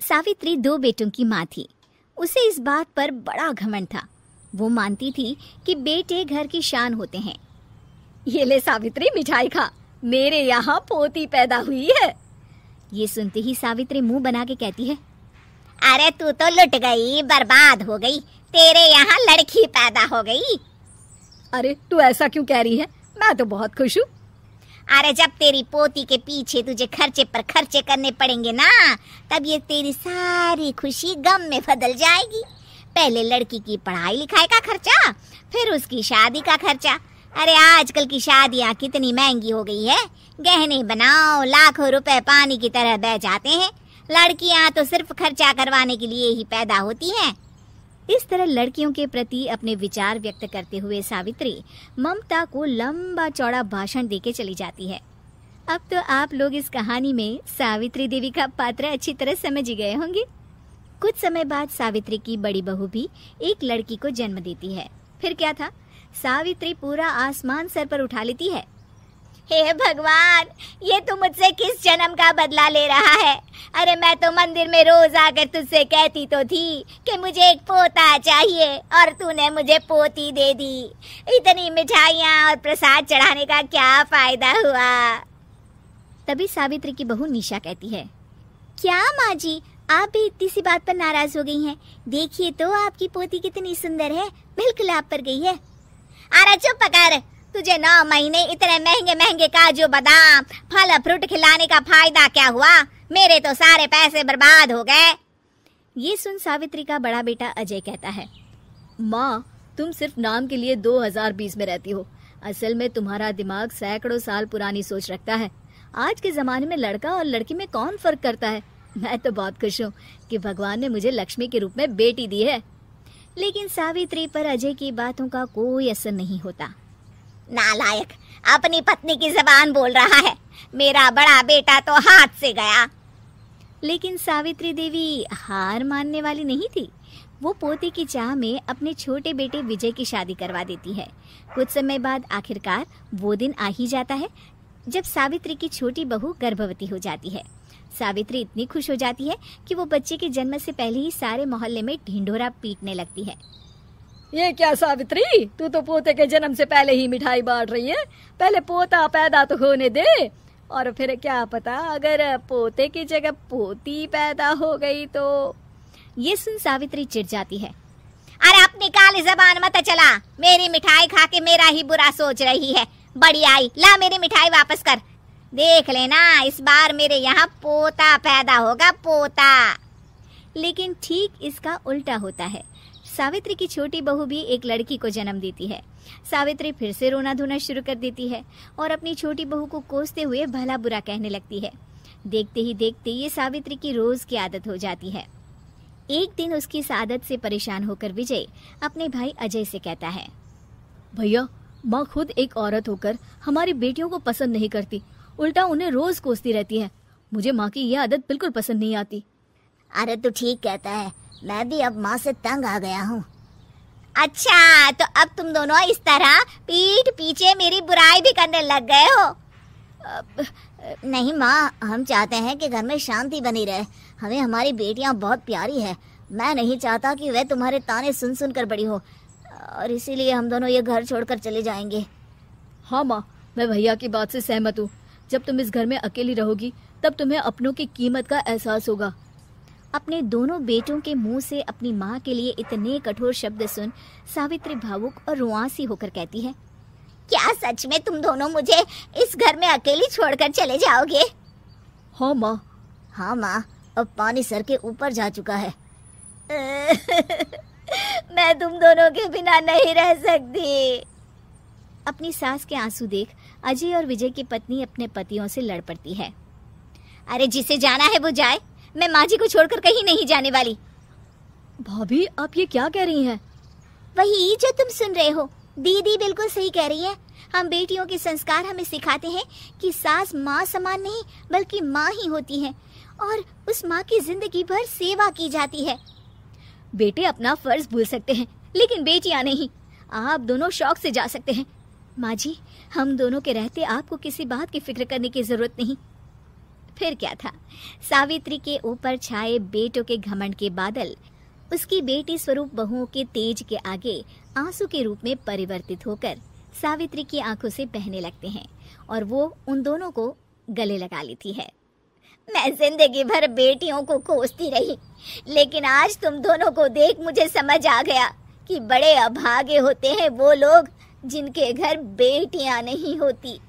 सावित्री 2 बेटों की माँ थी। उसे इस बात पर बड़ा घमंड था। वो मानती थी कि बेटे घर की शान होते हैं। ये ले सावित्री, मिठाई खा, मेरे यहाँ पोती पैदा हुई है। ये सुनते ही सावित्री मुंह बना के कहती है, अरे तू तो लुट गई, बर्बाद हो गई, तेरे यहाँ लड़की पैदा हो गई। अरे तू ऐसा क्यों कह रही है, मैं तो बहुत खुश हूँ। अरे जब तेरी पोती के पीछे तुझे खर्चे पर खर्चे करने पड़ेंगे ना, तब ये तेरी सारी खुशी गम में बदल जाएगी। पहले लड़की की पढ़ाई लिखाई का खर्चा, फिर उसकी शादी का खर्चा। अरे आजकल की शादियाँ कितनी महंगी हो गई है, गहने बनाओ, लाखों रुपए पानी की तरह बह जाते हैं। लड़कियाँ तो सिर्फ खर्चा करवाने के लिए ही पैदा होती हैं। इस तरह लड़कियों के प्रति अपने विचार व्यक्त करते हुए सावित्री ममता को लंबा चौड़ा भाषण देके चली जाती है। अब तो आप लोग इस कहानी में सावित्री देवी का पात्र अच्छी तरह समझ ही गए होंगे। कुछ समय बाद सावित्री की बड़ी बहू भी एक लड़की को जन्म देती है। फिर क्या था, सावित्री पूरा आसमान सर पर उठा लेती है। हे भगवान, ये तू मुझसे किस जन्म का बदला ले रहा है? अरे मैं तो मंदिर में रोज आकर तुझसे कहती तो थी कि मुझे एक पोता चाहिए, और तूने मुझे पोती दे दी। इतनी मिठाइयाँ और प्रसाद चढ़ाने का क्या फायदा हुआ? तभी सावित्री की बहू निशा कहती है, क्या माँ जी, आप भी इतनी सी बात पर नाराज हो गई हैं? देखिए तो आपकी पोती कितनी सुंदर है, बिल्कुल आप पर गई है। अरे चुप कर, तुझे 9 महीने इतने महंगे महंगे काजू बादाम फल फ्रूट खिलाने का फायदा क्या हुआ? मेरे तो सारे पैसे बर्बाद हो गए। ये सुन सावित्री का बड़ा बेटा अजय कहता है, माँ तुम सिर्फ नाम के लिए 2020 में रहती हो। असल में तुम्हारा दिमाग सैकड़ों साल पुरानी सोच रखता है। आज के जमाने में लड़का और लड़की में कौन फर्क करता है। मैं तो बहुत खुश हूँ कि भगवान ने मुझे लक्ष्मी के रूप में बेटी दी है। लेकिन सावित्री पर अजय की बातों का कोई असर नहीं होता। नालायक, अपनी पत्नी की जबान बोल रहा है। मेरा बड़ा बेटा तो हाथ से गया। लेकिन सावित्री देवी हार मानने वाली नहीं थी। वो पोते की चाह में अपने छोटे बेटे विजय की शादी करवा देती है। कुछ समय बाद आखिरकार वो दिन आ ही जाता है जब सावित्री की छोटी बहू गर्भवती हो जाती है। सावित्री इतनी खुश हो जाती है कि वो बच्चे के जन्म से पहले ही सारे मोहल्ले में ढिंढोरा पीटने लगती है। ये क्या सावित्री, तू तो पोते के जन्म से पहले ही मिठाई बांट रही है। पहले पोता पैदा तो होने दे, और फिर क्या पता अगर पोते की जगह पोती पैदा हो गई तो। ये सुन सावित्री चिढ़ जाती है। अरे अपनी काली जबान मत चला, मेरी मिठाई खा के मेरा ही बुरा सोच रही है। बड़ी आई, ला मेरी मिठाई वापस कर। देख लेना, इस बार मेरे यहाँ पोता पैदा होगा, पोता। लेकिन ठीक इसका उल्टा होता है। सावित्री की छोटी बहू भी एक लड़की को जन्म देती है। सावित्री फिर से रोना धोना शुरू कर देती है और अपनी छोटी बहू को कोसते हुए भला बुरा कहने लगती है। देखते ही देखते ये सावित्री की रोज की आदत हो जाती है। एक दिन उसकी इस आदत से परेशान होकर विजय अपने भाई अजय से कहता है, भैया, माँ खुद एक औरत होकर हमारी बेटियों को पसंद नहीं करती, उल्टा उन्हें रोज कोसती रहती है। मुझे माँ की यह आदत बिल्कुल पसंद नहीं आती। अरे तू ठीक कहता है, मैं भी अब माँ से तंग आ गया हूँ। अच्छा, तो अब तुम दोनों इस तरह पीठ पीछे मेरी बुराई भी करने लग गए हो? नहीं माँ, हम चाहते हैं कि घर में शांति बनी रहे। हमें हमारी बेटियाँ बहुत प्यारी है। मैं नहीं चाहता कि वह तुम्हारे ताने सुन सुन कर बड़ी हो, और इसीलिए हम दोनों ये घर छोड़कर चले जाएंगे। हाँ माँ, मैं भैया की बात से सहमत हूँ। जब तुम इस घर में अकेली रहोगी तब तुम्हें अपनों की कीमत का एहसास होगा। अपने दोनों बेटों के मुंह से अपनी माँ के लिए इतने कठोर शब्द सुन सावित्री भावुक और रुआंसी होकर कहती है, क्या सच में तुम दोनों मुझे इस घर में अकेली छोड़कर चले जाओगे? हाँ माँ। हाँ माँ, अब पानी सर के ऊपर जा चुका है। मैं तुम दोनों के बिना नहीं रह सकती। अपनी सास के आंसू देख अजय और विजय की पत्नी अपने पतियों से लड़ पड़ती है। अरे जिसे जाना है वो जाए, मैं माँ जी को छोड़कर कहीं नहीं जाने वाली। भाभी, आप ये क्या कह रही हैं? वही जो तुम सुन रहे हो, दीदी बिल्कुल सही कह रही है। हम बेटियों के संस्कार हमें सिखाते हैं कि सास माँ समान नहीं बल्कि माँ ही होती है, और उस माँ की जिंदगी भर सेवा की जाती है। बेटे अपना फर्ज भूल सकते हैं, लेकिन बेटियां नहीं। आप दोनों शौक से जा सकते हैं। माँ जी, हम दोनों के रहते आपको किसी बात की फिक्र करने की जरूरत नहीं। फिर क्या था, सावित्री के ऊपर छाए बेटों के घमंड के बादल उसकी बेटी स्वरूप बहुओं के तेज के आगे आंसू के रूप में परिवर्तित होकर सावित्री की आंखों से बहने लगते हैं और वो उन दोनों को गले लगा लेती है। मैं जिंदगी भर बेटियों को कोसती रही, लेकिन आज तुम दोनों को देख मुझे समझ आ गया कि बड़े अभागे होते हैं वो लोग जिनके घर बेटियां नहीं होती।